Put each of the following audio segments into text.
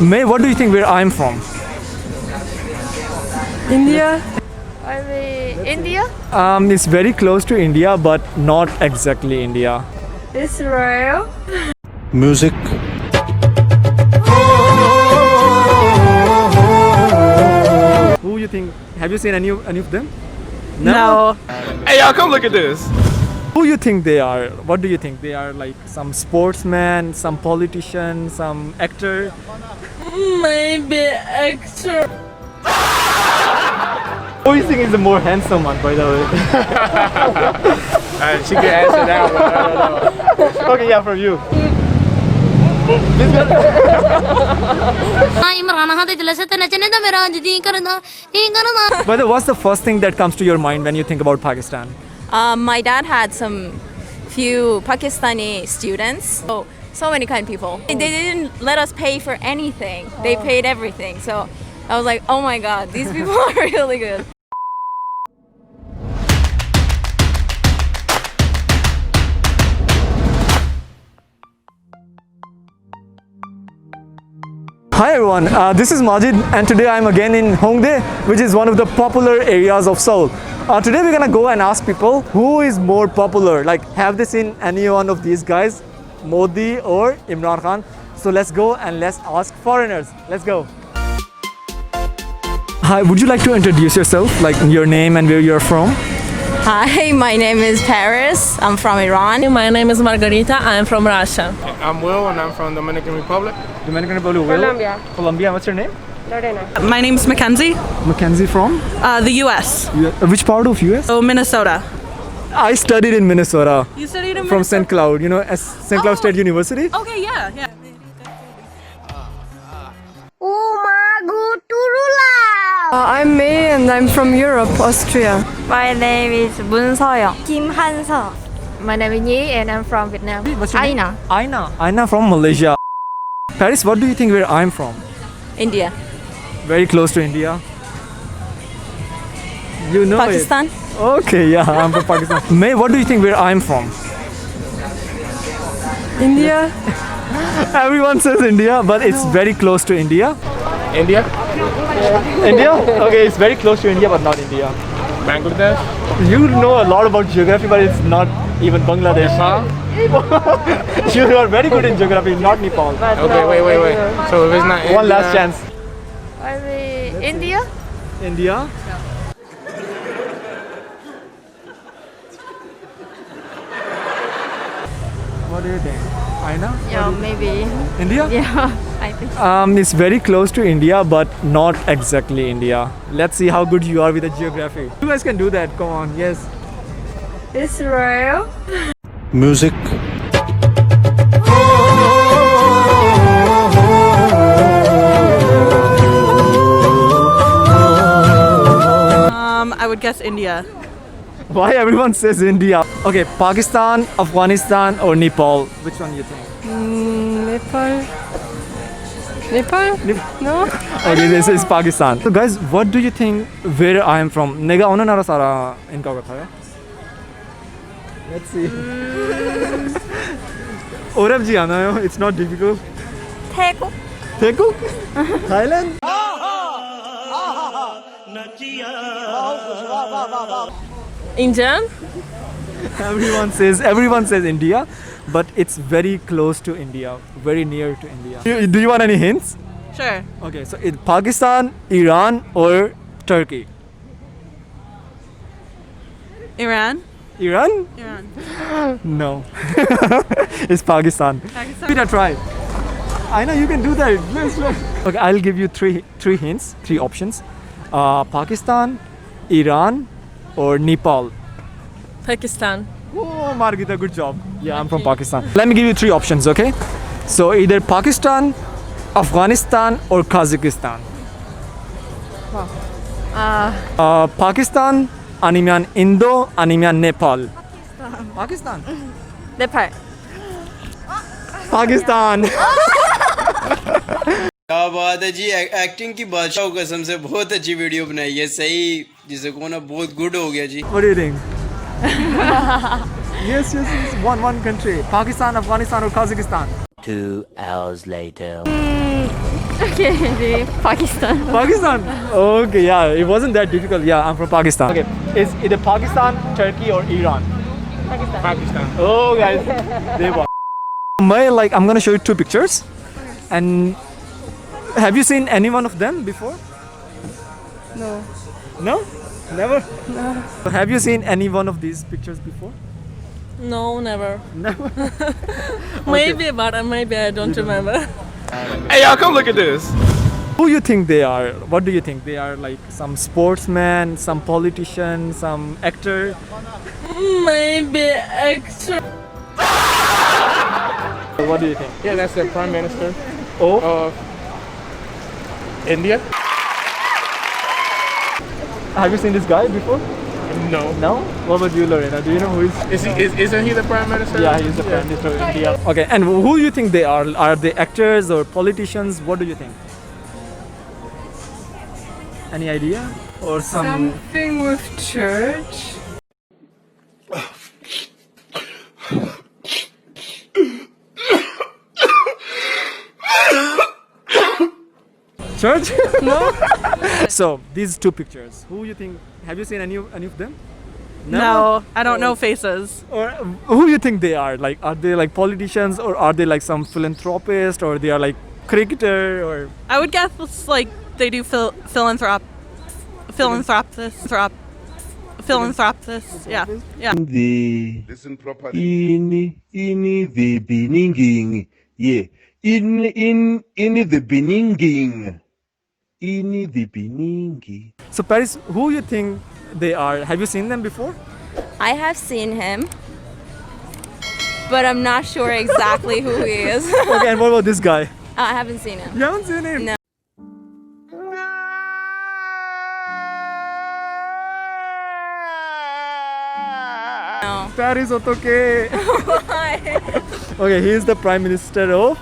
May, what do you think where I'm from? India. I mean, India? It's very close to India, but not exactly India. Israel. Music. Who you think? Have you seen any of them? No. Hey, y'all, come look at this. Who you think they are? What do you think? They are like some sportsman, some politician, some actor? Maybe actor. Who you think is the more handsome one, by the way? She can answer that one. I don't know. Okay, yeah, from you. By the way, what's the first thing that comes to your mind when you think about Pakistan? My dad had some few Pakistani students. So many kind people. They didn't let us pay for anything. They paid everything. So I was like, oh my God, these people are really good. Hi everyone, this is Majid and today I'm again in Hongdae, which is one of the popular areas of Seoul. Today we're gonna go and ask people who is more popular, like have they seen any one of these guys, Modi or Imran Khan? So let's go and let's ask foreigners. Let's go. Hi, would you like to introduce yourself, like your name and where you're from? Hi, my name is Paris. I'm from Iran. My name is Margarita. I am from Russia. I'm Will, and I'm from Dominican Republic. Dominican Republic. Colombia. Colombia, what's your name? My name is Mackenzie. Mackenzie from? The U.S. Which part of US? Oh, Minnesota. I studied in Minnesota. You studied in From St. Cloud, you know, St. Cloud State University. Okay, yeah. I'm May and I'm from Europe, Austria. My name is Moon Seoyoung. Kim Han-seo. My name is Nhi and I'm from Vietnam. What's your name? Aina. Aina. Aina from Malaysia. Paris, what do you think where I'm from? India. Very close to India. You know Pakistan. it. Okay, yeah, I'm from Pakistan. May, what do you think where I'm from? India. Everyone says India, but it's very close to India. India, India? Okay, it's very close to India, but not India. Bangladesh, You know a lot about geography, but it's not even Bangladesh. Nepal. You are very good in geography, not Nepal. Okay, wait. So if it's not India, One last chance. I mean, India? India? What do you think? Aina? Yeah, maybe. India? Yeah, I think. It's very close to India, but not exactly India. Let's see how good you are with the geography. You guys can do that. Come on, yes. Israel. Music. I would guess India. Why everyone says India? Okay, Pakistan, Afghanistan, or Nepal? Which one you think? Nepal. Nepal? No? Okay, this is Pakistan. So guys, what do you think where I am from? Nega ono nara sara inka katha hai. Let's see. Orav ji aana hai. It's not difficult. Taekwondo. Taekwondo? Thailand? Indian? Everyone says India, but it's very close to India, very near to India. Do you want any hints? Sure. Okay, so it's Pakistan, Iran, or Turkey? Iran? Iran? Iran. No. It's Pakistan. Give it a try. I know you can do that. Okay, I'll give you three hints, three options. Pakistan, Iran, or Nepal. Pakistan. Oh, Margita, good job. Yeah, I'm from Pakistan. Let me give you three options, okay? So either Pakistan, Afghanistan, or Kazakhstan. Pakistan, Animian Indo, Animian Nepal. Pakistan. Nepal. Pakistan. क्या बात है जी acting की बादशाह कसम से बहुत अच्छी video बनाई है सही जिसे को ना बहुत गुड हो गया जी What do you think? Yes. One country. Pakistan, Afghanistan, or Kazakhstan. 2 hours later. Okay, maybe Pakistan. Pakistan. Okay, yeah, it wasn't that difficult. Yeah, I'm from Pakistan. Okay, is it Pakistan, Turkey, or Iran? Pakistan. Oh, guys, they won. I'm gonna show you two pictures, and have you seen any one of them before? No. No, never. No. Have you seen any one of these pictures before? No, never. Never. Maybe, but maybe I don't remember. Hey, y'all, come look at this. Who you think they are? What do you think they are? Like some sportsman, some politician, some actor? Maybe extra. What do you think? Yeah, that's the Prime Minister Oh, of India. have you seen this guy before? No. No. What about you, Lorena? Do you know who is? Isn't he the Prime Minister? Yeah, he's the Prime Minister of India. Okay, and who do you think they are? Are they actors or politicians? What do you think? Any idea? Or some? Something with church. Church? No. So these two pictures. Who you think? Have you seen any of them? No, I don't know faces. Or who you think they are? Like, are they like politicians, or are they like some philanthropist, or they are like cricketer, or? I would guess it's like they do philanthropists. Yeah, yeah. Listen properly. In the beginning, yeah. In the beginning. In the beginning. So Paris, who you think they are? Have you seen them before? I have seen him, but I'm not sure exactly who he is. Okay, and what about this guy? I haven't seen him. You haven't seen him? No. No. Paris Otoke. Why? Okay, he is the Prime Minister of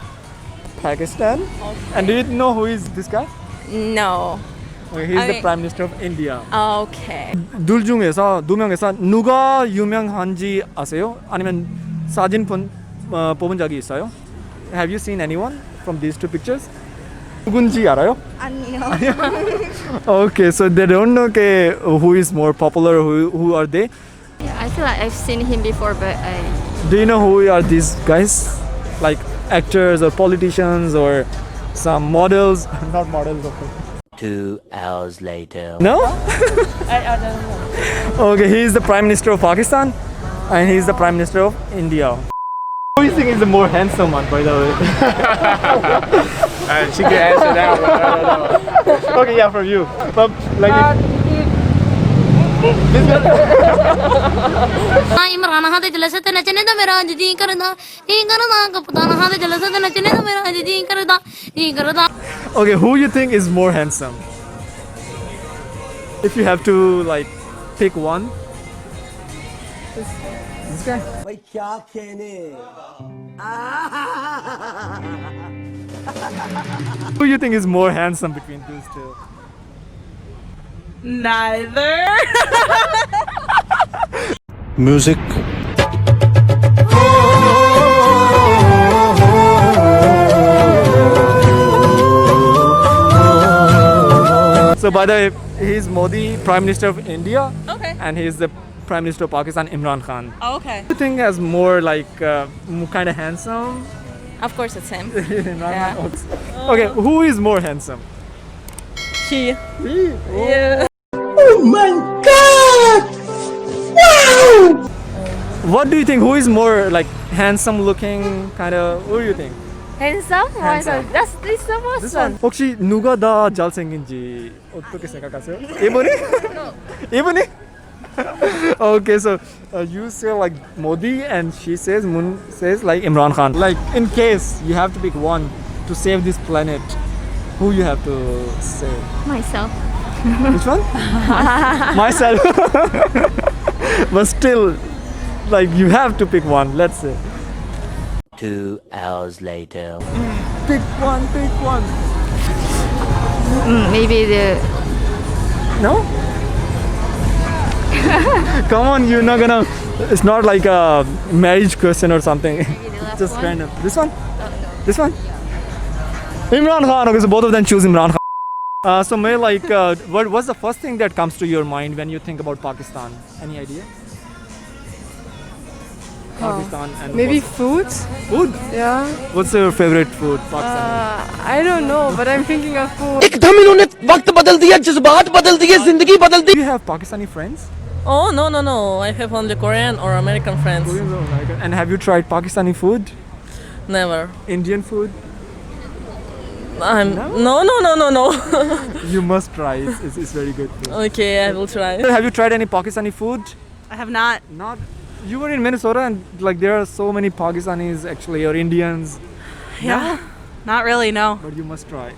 Pakistan. And do you know who is this guy? No. Okay, he is the I- Prime Minister of India. Okay. 둘 중에서 두 명에서 누가 유명한지 아세요? 아니면 사진 뽑은 적이 있어요? Have you seen anyone from these two pictures? 누군지 알아요? 아니요. Okay, so they don't know who is more popular, who are they? Yeah, I feel like I've seen him before, but Do you know who are these guys? Like actors or politicians or some models? Not models, of course. 2 hours later. No? I don't know. Okay, he is the Prime Minister of Pakistan and he is the Prime Minister of India. Who do you think is the more handsome one, by the way? She can answer that one. I don't know. Okay, yeah, from you. But like Imran हाँ ते जलसे ते नचने दा मेरा अज जी करदा कप्तान हाँ ते जलसे ते नचने दा मेरा अज जी करदा okay, who you think is more handsome? If you have to like pick one. This guy. Who you think is more handsome between these two? Neither. Music. So by the way, he's Modi, Prime Minister of India, Okay. and he's the Prime Minister of Pakistan, Imran Khan. Oh, okay. Who do you think is more like kind of handsome? of course it's him. Imran Yeah. Khan? Okay, who is more handsome? He. Me. Yeah. What do you think? Who is more like handsome looking? Kind of. Who do you think? Handsome? Handsome. That's this the first This one. 혹시 누가 더 잘생긴지 어떻게 생각하세요? 이분이? 이분이? Okay, so you say like Modi and she says Moon says like Imran Khan. Like in case you have to pick one to save this planet, who you have to say? Myself. Which one? Myself. But still, like you have to pick one. Let's say. 2 hours later. Pick one. Pick one. Maybe the No? Come on, you're not gonna. It's not like a marriage question or something. Just one? random. This one? This one? Imran Khan. Okay, so both of them choose Imran Khan. So May, like, what's the first thing that comes to your mind when you think about Pakistan? Any idea? Pakistan and Maybe what's- food? food. Yeah. What's your favorite food? Pakistani. I don't know, but I'm thinking of food. Do you have Pakistani friends? Oh, no. I have only Korean or American friends. And have you tried Pakistani food? Never. Indian food? No. You must try. It's very good. Food. Okay, I will try. Have you tried any Pakistani food? I have not. Not. You were in Minnesota, and like there are so many Pakistanis actually, or Indians. Yeah. Not really, no. But you must try.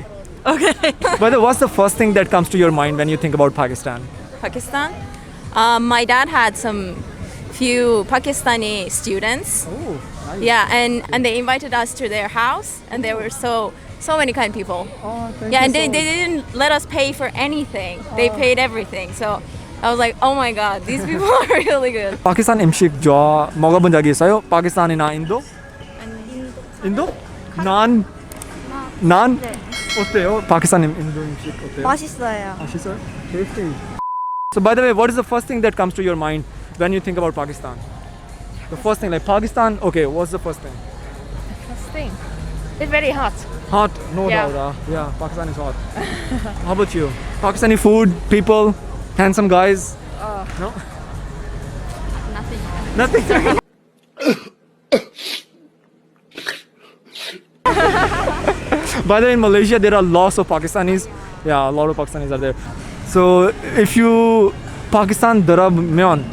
Okay. But what's the first thing that comes to your mind when you think about Pakistan? Pakistan. My dad had some few Pakistani students. Oh, nice. Yeah, and they invited us to their house, and there were so many kind people. Oh, thank Yeah, you and they so didn't let us pay for anything. They paid everything. So I was like, oh my god, these people are really good. Pakistan 음식 좋아 먹어본 적이 있어요? 파키스탄이나 인도? 인도? 난? 어때요? 파키스탄 인도 음식 어때요? 맛있어요. 맛있어요? Tasty. So by the way, what is the first thing that comes to your mind when you think about Pakistan? The first thing, like Pakistan, okay, what's the first thing? Thing. It's very hot. Hot, no Yeah. doubt. Yeah, Pakistan is hot. How about you? Pakistani food, people, handsome guys? No? Nothing. By the way, in Malaysia, there are lots of Pakistanis. Yeah, a lot of Pakistanis are there. So, if you Pakistan 들어보면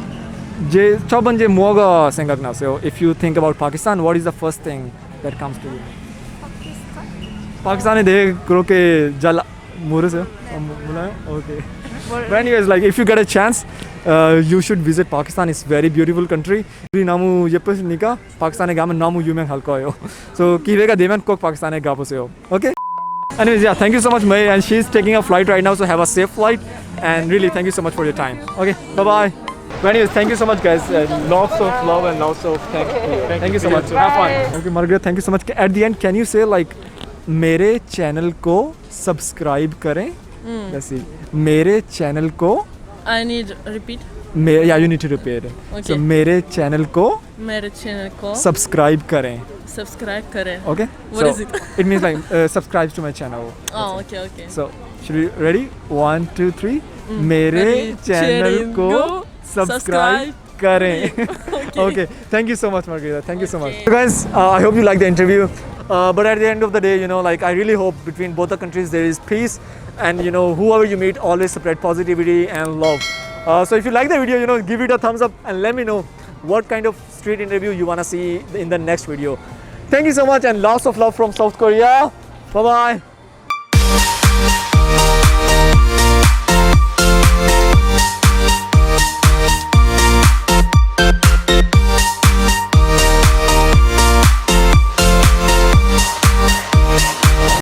제 첫 번째 뭐가 생각나세요? If you think about Pakistan, what is the first thing that comes to you? 파키스탄에 대해 그렇게 잘 모르세요? 몰라요? Okay. But anyways, like if you get a chance, you should visit Pakistan. It's very beautiful country. 우리 너무 예쁘니까 파키스탄에 가면 너무 유명할 거예요. So 기회가 되면 꼭 파키스탄에 가보세요. Okay? Anyways, yeah, thank you so much, May. And she's taking a flight right now, so have a safe flight. And really, thank you so much for your time. Okay, bye-bye. But anyways, thank you so much, guys. Lots of love and lots of thank you so much. Have fun. Okay, Margaret, thank you so much. At the end, can you say like, मेरे channel को subscribe करें? That's it. मेरे channel को I need repeat. Yeah, you need to repeat it. Okay. So मेरे channel को मेरे channel को subscribe करें. subscribe करें. Okay? What So is it? It means like subscribe to my channel. Oh, okay. So should we ready? 1, 2, 3. मेरे channel को subscribe करें. Okay. Thank you so much, Margarita. Thank you so much. So guys, I hope you liked the interview. But at the end of the day, like I really hope between both the countries there is peace, and whoever you meet, always spread positivity and love. So if you like the video, give it a thumbs up and let me know what kind of street interview you wanna see in the next video. Thank you so much and lots of love from South Korea. Bye bye.